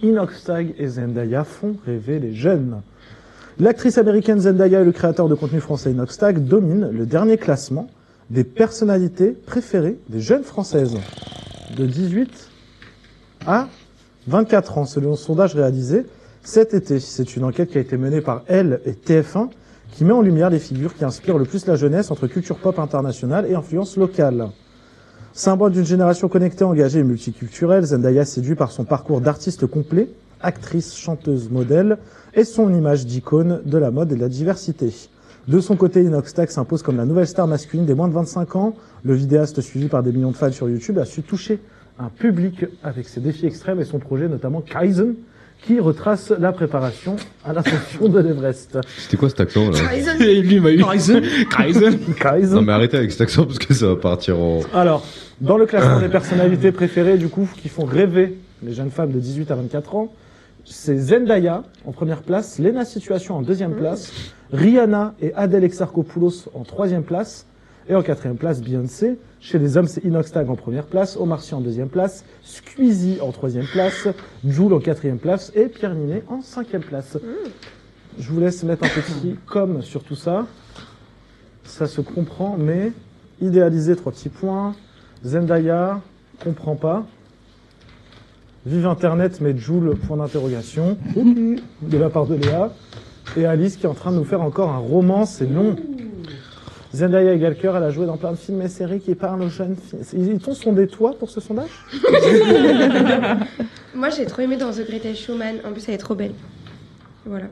Inoxtag et Zendaya font rêver les jeunes. L'actrice américaine Zendaya et le créateur de contenu français Inoxtag dominent le dernier classement des personnalités préférées des jeunes françaises de 18 à 24 ans, selon un sondage réalisé cet été. C'est une enquête qui a été menée par Elle et TF1 qui met en lumière les figures qui inspirent le plus la jeunesse entre culture pop internationale et influence locale. Symbole d'une génération connectée, engagée et multiculturelle, Zendaya séduit par son parcours d'artiste complet, actrice, chanteuse, modèle, et son image d'icône de la mode et de la diversité. De son côté, Inoxtag s'impose comme la nouvelle star masculine des moins de 25 ans. Le vidéaste, suivi par des millions de fans sur YouTube, a su toucher un public avec ses défis extrêmes et son projet, notamment Kaizen, qui retrace la préparation à l'ascension de l'Everest. C'était quoi cet accent là? Et lui m'a eu. Kaizen. Non mais arrêtez avec cet accent parce que ça va partir en... Alors, dans le classement des personnalités préférées, du coup, qui font rêver les jeunes femmes de 18 à 24 ans, c'est Zendaya en première place, Lena Situation en deuxième place, Rihanna et Adèle Exarchopoulos en troisième place, et en quatrième place, Beyoncé. Chez les hommes, c'est Inoxtag en première place, Omar Sy en deuxième place, Squeezie en troisième place, Jul en quatrième place et Pierre Ninet en cinquième place. Je vous laisse mettre un petit com sur tout ça. Ça se comprend, mais idéaliser 3 petits points. Zendaya, comprend pas. Vive Internet, mais Jul, point d'interrogation. De la part de Léa. Et Alice qui est en train de nous faire encore un roman, c'est long. Zendaya égale cœur, elle a joué dans plein de films et séries qui parlent aux jeunes filles. Ils t'ont sondé toi pour ce sondage? Moi j'ai trop aimé dans The Greatest Showman, en plus elle est trop belle. Voilà.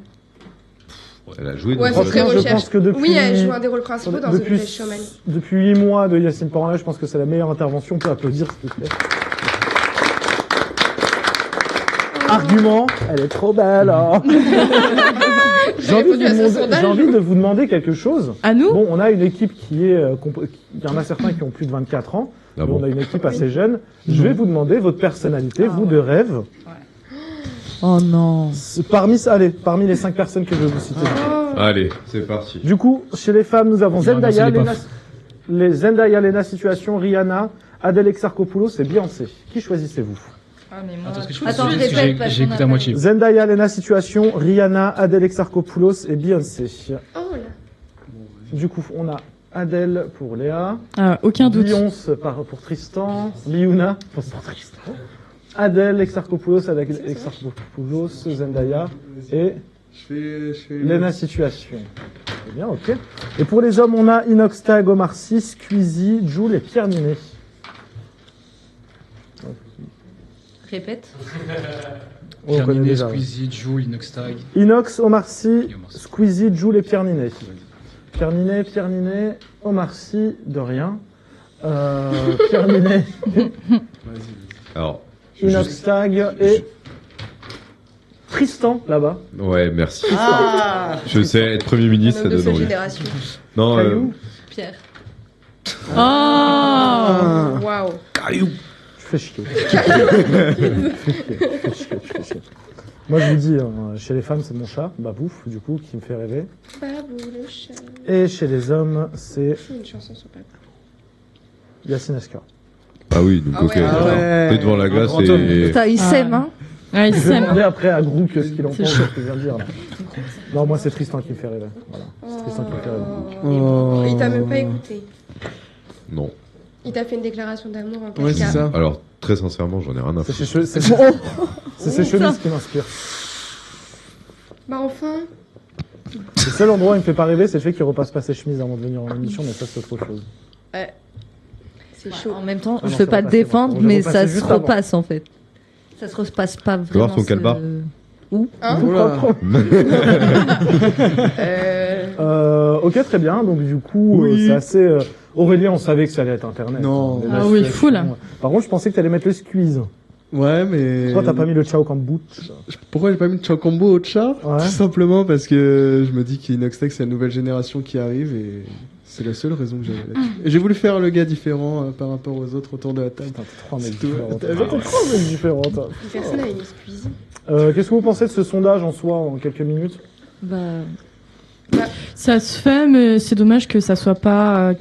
Elle a joué Ouais, dans... c'est très je recherche. pense que depuis... Oui, elle joue un des rôles principaux dans The depuis, Greatest Showman. depuis 8 mois de Yacine Paranla, je pense que c'est la meilleure intervention. On peut applaudir, s'il te plaît. Argument, elle est trop belle. Hein. J'ai envie de vous demander quelque chose. À nous? Bon, on a une équipe qui est... il y en a certains qui ont plus de 24 ans. Ah bon. On a une équipe assez jeune. Je vais vous demander votre personnalité, vous de rêve. Oh non. Parmi les 5 personnes que je vais vous citer. Allez, c'est parti. Du coup, chez les femmes, nous avons Il a Zendaya, annoncé les Zendaya, Lena Situation, Rihanna, Adèle Exarchopoulos et Beyoncé. Qui choisissez-vous? Ah, mais moi... Attends, j'ai écouté à moitié. Zendaya, Lena Situation, Rihanna, Adèle Exarchopoulos et Beyoncé. Oh là. Du coup, on a Adèle pour Léa, aucun doute. Beyoncé pour Tristan, Liuna pour Tristan, Adèle Exarchopoulos, Zendaya et Lena Situation. C'est bien, ok. Et pour les hommes, on a Inoxtag, Omar Sy, Squeezie, Jul et Pierre Ninet. Répète. On connaît Terminé, déjà. Squeezie, Jul, Inoxtag. Inox, Omar Sy, Squeezie, Jul et Pierre Ninet. Pierre Ninet, Omar Sy, de rien. Pierre Ninet, Alors... Inoxtag et Tristan, là-bas. Ouais, merci. Je sais, être Premier ministre, ça de donne cette envie. génération. Non, Caillou. Pierre. Waouh. Tu fais chier. Tu fais chier. Moi, je vous dis, chez les femmes, c'est mon chat, Babouf, du coup, qui me fait rêver. Babou le chat. Et chez les hommes, c'est C'est une chanson sur Babou. Yacine Esca. Ah oui, donc Ah ok. ouais. Attends. ouais. T'es devant la glace grand et... homme. Putain, il s'aime, hein. Ouais, il Je vais s'aime. demander après à Grou ce qu'il en pense de chaud. ce que je viens de dire. Là. Non, moi, c'est Tristan qui me fait rêver. Voilà. C'est Tristan qui me fait rêver. Oh. Il t'a même pas écouté. Non. Il t'a fait une déclaration d'amour en Ouais, c'est podcast. ça. Alors, très sincèrement, j'en ai rien à C'est foutre. ses chemises qui m'inspirent. Bah enfin. Le seul endroit où il me fait pas rêver, c'est le fait qu'il repasse pas ses chemises avant de venir en émission, mais ça, c'est autre chose. C'est chaud. En même temps, Ah non, je veux ça pas va te passer, défendre, moi. Je vais mais repasser ça se juste avant. repasse en fait. Ça se repasse pas voir vraiment. son calbar Hein Oula. Ok, très bien. Donc, du coup, Oui. c'est assez... Aurélien, on savait que ça allait être Internet. Non. Mais Ah la oui, situation- fou, là. Par contre, je pensais que t'allais mettre le squeeze. Ouais, mais... Pourquoi t'as pas mis le Ciao Kombucha? Pourquoi j'ai pas mis de Chocombo au chat? Ouais. Tout simplement parce que je me dis qu'Inoxtag, c'est la nouvelle génération qui arrive et c'est la seule raison que j'avais là-dessus. Et j'ai voulu faire le gars différent par rapport aux autres autour de la table. Putain, t'es trois mecs C'est tout. différents. T'as T'es vu? trois mecs différents, toi. Personne n'a une Squeezie. Qu'est-ce que vous pensez de ce sondage en soi, en quelques minutes? Ça se fait, mais c'est dommage que ça soit pas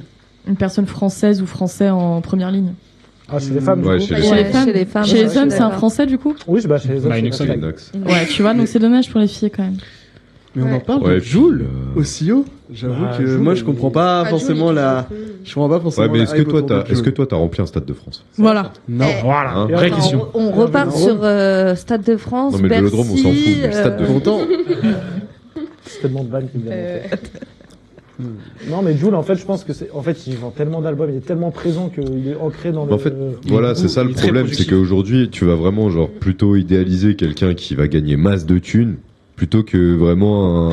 une personne française ou français en première ligne. Ah, chez les femmes, Ouais, du coup. chez les Ouais, femmes. chez les femmes. Chez les ouais, hommes, je c'est suis un d'accord. français du coup. Oui, bah, chez les hommes, Bah, c'est Inox Inox Tag. Inox. Ouais, tu vois, donc c'est dommage pour les filles quand même. Mais on en Ouais. parle Ouais, de puis, Joule aussi haut. J'avoue Bah, que Joule, moi je comprends pas Ah, forcément Jules, il est la. toujours un peu- Je comprends pas forcément. Ouais, mais la est-ce que hype toi, autour de est-ce que Joule. toi, t'as rempli un stade de France? Voilà. Non. Voilà, Hein vraie Attends, question. on repart Vélodrome. sur Stade de France. Non, mais le Vélodrome, on s'en fout, mais le Stade de France. Pourtant, C'est tellement de vannes qui me viennent en Euh, tête. Non, mais Jul, en fait, je pense que c'est. En fait, il vend tellement d'albums, il est tellement présent qu'il est ancré dans le. En fait, voilà, c'est ça le il est très problème, c'est productif. qu'aujourd'hui, tu vas vraiment genre plutôt idéaliser quelqu'un qui va gagner masse de thunes plutôt que vraiment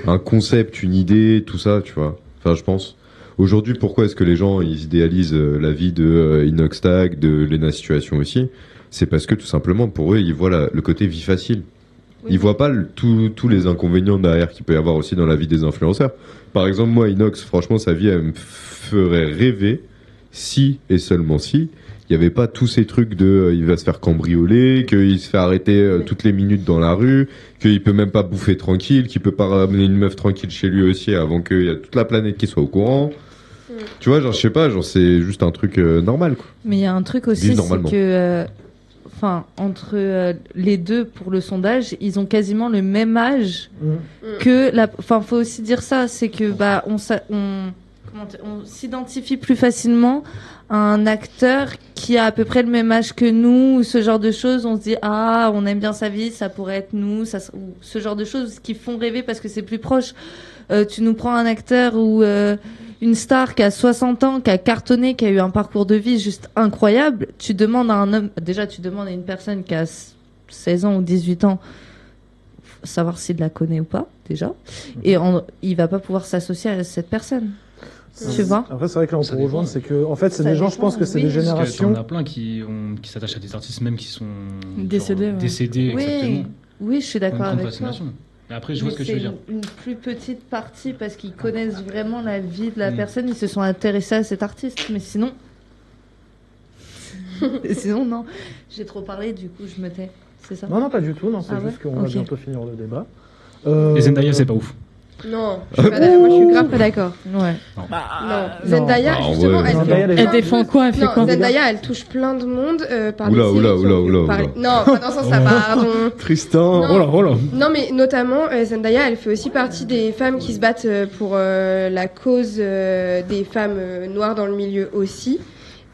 un concept, une idée, tout ça, tu vois. Enfin, je pense. Aujourd'hui, pourquoi est-ce que les gens ils idéalisent la vie de Inox Tag, de Lena Situation aussi? C'est parce que tout simplement pour eux, ils voient le côté vie facile. Ils voient pas tous les inconvénients derrière qu'il peut y avoir aussi dans la vie des influenceurs. Par exemple, moi, Inox, franchement, sa vie, elle me ferait rêver si et seulement si il n'y avait pas tous ces trucs de il va se faire cambrioler, qu'il se fait arrêter toutes les minutes dans la rue, qu'il peut même pas bouffer tranquille, qu'il peut pas ramener une meuf tranquille chez lui aussi avant qu'il y a toute la planète qui soit au courant. Tu vois, genre, je sais pas, genre, c'est juste un truc normal, quoi. Mais il y a un truc aussi, Vivent c'est normalement. que, enfin, entre les deux pour le sondage, ils ont quasiment le même âge que la. Enfin, faut aussi dire ça, c'est que bah on s'identifie plus facilement à un acteur qui a à peu près le même âge que nous, ou ce genre de choses. On se dit ah, on aime bien sa vie, ça pourrait être nous, ça, ou ce genre de choses qui font rêver parce que c'est plus proche. Tu nous prends un acteur ou une star qui a 60 ans, qui a cartonné, qui a eu un parcours de vie juste incroyable. Tu demandes à un homme, déjà tu demandes à une personne qui a 16 ans ou 18 ans, savoir s'il la connaît ou pas, déjà. Et il va pas pouvoir s'associer à cette personne. Tu vois? Après, c'est vrai que là, on Ça peut dépend. rejoindre, c'est que, en fait, c'est Ça des gens, je dépend, pense que c'est oui. des Parce que générations. t'en as plein qui s'attachent à des artistes même qui sont Décédés, genre, ouais. décédés Oui, exactement. oui, je suis d'accord Une grande avec toi. fascination. Mais après, je vois Mais ce que tu veux c'est dire. une plus petite partie parce qu'ils connaissent vraiment la vie de la Mm. personne, ils se sont intéressés à cet artiste. Mais sinon. Sinon, non. J'ai trop parlé, du coup, je me tais. C'est ça? Non, non, pas du tout, non, c'est Ah ouais juste qu'on va Ok. bientôt finir le débat. Et Zendaya, c'est pas ouf. Non, je suis pas d'accord. Moi je suis grave pas d'accord. Ouais. Non, Zendaya, Bah, en justement, vrai, elle Zendaya, fait elle est- Elle plein défend quoi? Elle fait Non, quoi? Zendaya, elle touche plein de monde par Oula, les séries oula, qui oula, ont oula, parlé- oula. Non, pas dans ce sens-là, pardon. Tristan. Non. Oh là, oh là. Non, mais notamment, Zendaya, elle fait aussi partie des femmes qui se battent pour la cause des femmes noires dans le milieu aussi.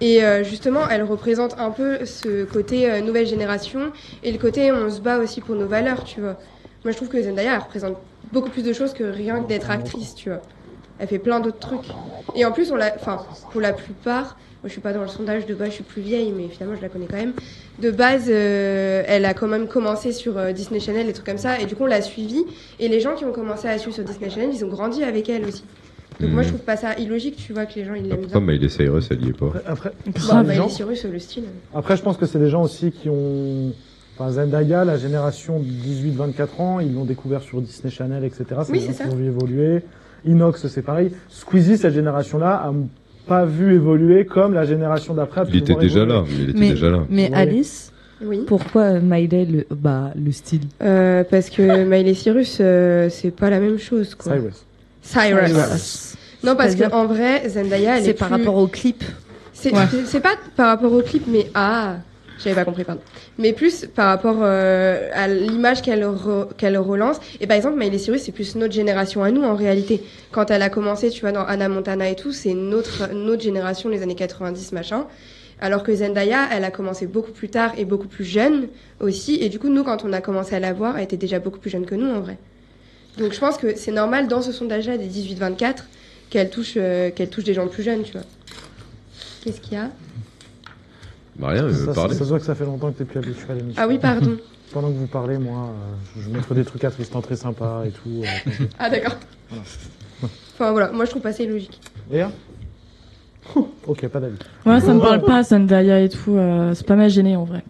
Et justement, elle représente un peu ce côté nouvelle génération et le côté on se bat aussi pour nos valeurs, tu vois. Moi, je trouve que Zendaya, elle représente beaucoup plus de choses que rien que d'être actrice, tu vois. Elle fait plein d'autres trucs. Et en plus, enfin, pour la plupart, moi je suis pas dans le sondage de base, je suis plus vieille, mais finalement je la connais quand même. De base, elle a quand même commencé sur Disney Channel, des trucs comme ça, et du coup on l'a suivie. Et les gens qui ont commencé à la suivre sur Disney Channel, ils ont grandi avec elle aussi. Donc moi je trouve pas ça illogique, tu vois, que les gens ils l'aiment Pourquoi bien. Miley Cyrus, elle y est pas? Après, Grave. les Miley gens- Cyrus, le style. Après, je pense que c'est des gens aussi qui ont. Enfin, Zendaya, la génération 18-24 ans, ils l'ont découvert sur Disney Channel, etc. C'est Oui, des gens c'est qui ça. ont vu évoluer. Inox, c'est pareil. Squeezie, cette génération-là, a pas vu évoluer comme la génération d'après. a pu Il était voir déjà évoluer. là, il était Mais, déjà là. mais Ouais. Alice, Oui. pourquoi Miley le style? Parce que Miley Cyrus, c'est pas la même chose, quoi. Cyrus. Non, parce C'est-à-dire qu'en vrai, Zendaya, elle C'est est par plus- rapport au clip. C'est Ouais. c'est pas par rapport au clip, mais j'avais pas compris, pardon. Mais plus par rapport à l'image qu'elle relance. Et par exemple, Miley Cyrus, c'est plus notre génération à nous, en réalité. Quand elle a commencé, tu vois, dans Hannah Montana et tout, c'est notre génération, les années 90, machin. Alors que Zendaya, elle a commencé beaucoup plus tard et beaucoup plus jeune aussi. Et du coup, nous, quand on a commencé à la voir, elle était déjà beaucoup plus jeune que nous, en vrai. Donc je pense que c'est normal, dans ce sondage-là, des 18-24, qu'elle touche des gens plus jeunes, tu vois. Qu'est-ce qu'il y a? Bah rien, il veut Ça parler. se voit que ça fait longtemps que t'es plus habitué à l'émission. Ah oui, pardon. Pendant que vous parlez, moi, je montre des trucs à Tristan très sympas et tout. Ah d'accord. Enfin voilà, moi je trouve pas ça illogique. Léa Ok, pas d'avis. Ouais, ça me parle pas, Zendaya et tout. C'est pas mal gêné en vrai.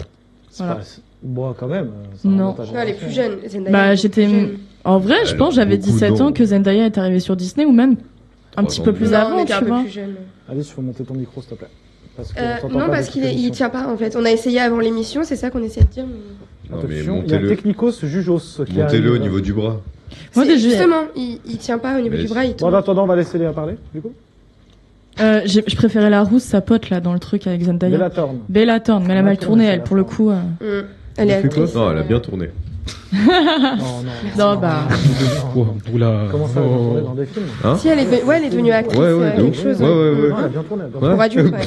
C'est Voilà. pas- Bon, quand même. ça Non. remonte à Non, elle est plus génération. jeune. Zendaya, Bah, elle est j'étais. plus jeune. En vrai, je Elle pense a j'avais beaucoup 17 ans d'ombre. que Zendaya est arrivée sur Disney ou même un 3 petit ans peu de plus plus. Non, avant, mais t'es un tu peu vois. plus jeune. Alice, il faut monter ton micro, s'il te plaît. Parce que on t'entend Non, pas parce depuis qu'il l'émission. tient pas en fait. On a essayé avant l'émission, c'est ça qu'on essaie de dire. Mais... Non, mais Attention, il y a montez-le Technicos Jujos qui montez-le arrive. au niveau du bras. Moi, C'est- déjà- Justement, il tient pas au niveau Mais du bras. Il Bon, en tourne. attendant, on va laisser Léa parler, du coup. Je préférais la rousse, sa pote là dans le truc avec Zendaya. Bella Thorne. Bella Thorne, mais elle a mal tourné elle pour le coup. Elle est fait quoi actrice. Non, elle a bien tourné. Non, Non, bah. Oh, oula. Comment ça, elle a tourné dans des films Hein Si, elle est devenue actrice. Ouais, de quelque ouf. chose. Ouais, ouais. Elle a bien tourné. elle a bien Ouais. Pour adulte, ouais.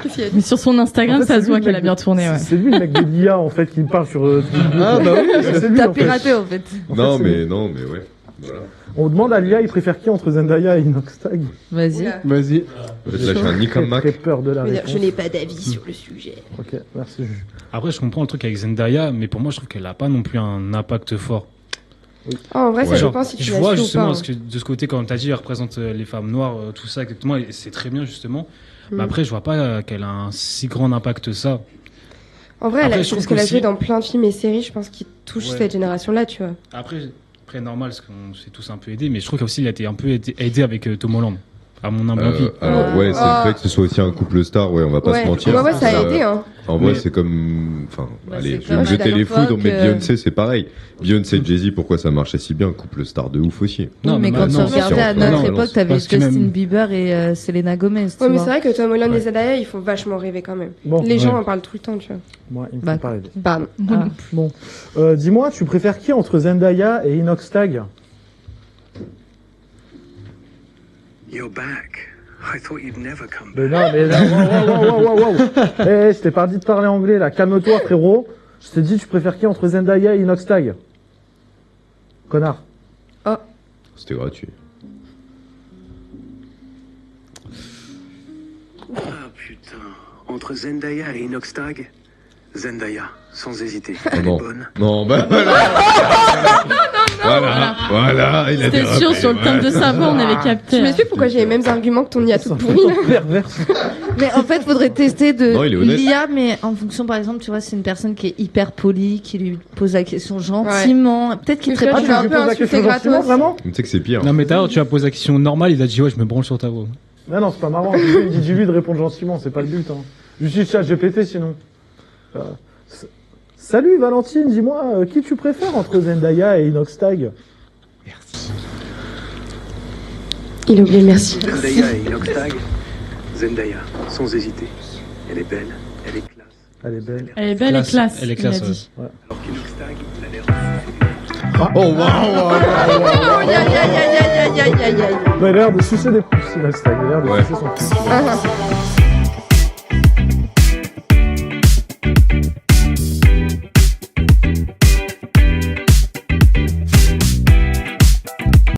Qu'est-ce qu'il y a dit Mais sur son Instagram, En fait, ça c'est se voit lui, le qu'elle a mec bien de- tourné, ouais. C'est lui le mec de l'IA en fait qui me parle sur. Ah bah oui. C'est lui T'as en fait. piraté en fait. En fait, Non, c'est mais lui. ouais. Voilà. On demande à l'IA, il préfère qui entre Zendaya et Inox Tag. Vas-y. Oula. Vas-y. Je vais te lâcher un Nick Très, Mac. très peur de la Je veux dire, réponse. je n'ai pas d'avis sur le sujet. Ok, merci. Après, je comprends le truc avec Zendaya, mais pour moi, je trouve qu'elle a pas non plus un impact fort. Oh, en vrai, ça Ouais. dépend si tu je la vois suis ou justement pas. parce que de ce côté, comme t'as dit, elle représente les femmes noires, tout ça exactement, et c'est très bien justement. Mais après, je vois pas qu'elle a un si grand impact ça. En vrai, Après, je c'est parce trouve qu'elle a qu'aussi- joué dans plein de films et séries, je pense, qui touchent Ouais. cette génération-là, tu vois. Après normal, parce qu'on s'est tous un peu aidés, mais je trouve qu'aussi il a été un peu aidé avec Tom Holland, à mon humble avis. Alors ouais, c'est Ah. le fait que ce soit aussi un couple star, ouais, on va pas se mentir. Ouais, ça a aidé, hein. En vrai, Mais- c'est comme, enfin, Bah, allez, c'est je vais me comme jeter à les l'époque, foudres, mais Beyoncé, c'est pareil. Beyoncé et Jay-Z, pourquoi ça marchait si bien? Couple star de ouf aussi. Non, mais quand tu maintenant, regardais à c'est- notre non, époque, non, t'avais parce que Justin même- Bieber et Selena Gomez. Tu Ouais, mais vois. c'est vrai que Tom Holland Ouais. et Zendaya, ils font vachement rêver quand même. Bon, Les gens ouais. en parlent tout le temps, tu vois. moi, il me Bah, fait pas rêver. Bam. Ah. Bon, dis-moi, tu préfères qui entre Zendaya et Inox Tag? You're back. I thought you'd never come Mais back. non, mais là, wow. Eh, je t'ai pas dit de parler anglais là, calme-toi frérot. Je t'ai dit, tu préfères qui entre Zendaya et Inox Tag? Connard. C'était gratuit. Ah putain. Entre Zendaya et Inoxtag, Zendaya, sans hésiter. Oh Elle non. est bonne. Non, bah voilà. Voilà, il a C'était dérapé, sûr, sur le thème de sa voix, on avait capté. Je m'explique pourquoi j'ai les mêmes arguments que ton IA toute pourrie. Perverse. Mais en fait, faudrait tester Non, il est de honnête. l'IA, mais en fonction, par exemple, tu vois, c'est une personne qui est hyper polie, qui lui pose la question gentiment. Peut-être qu'il te Parce répond que là, Ah, tu tu vas lui un poses peu la question insulter gentiment, gratos. vraiment? Tu sais que c'est pire. Non, mais d'ailleurs, tu as posé la question normale, il a dit ouais, je me branle sur ta voix. Non, c'est pas marrant. Il dit lui de répondre gentiment, c'est pas le but. Hein. Juste chat GPT sinon. Salut Valentine, dis-moi, qui tu préfères entre Zendaya et Inox Tag? Il a oublié le merci. Zendaya et Inoxtag, Zendaya, sans hésiter. Elle est belle, elle est classe. Elle est belle. Elle est belle Classe. et classe. Elle est il classe, a dit. Alors qu'Inoxtag, il a l'air Oh waouh. Aïe, aïe, aïe, aïe, aïe, aïe, aïe, aïe. Il a l'air de sucer des pouces, Inox Tag. Il a l'air de Ouais. sucer son pouce. Ah, ah.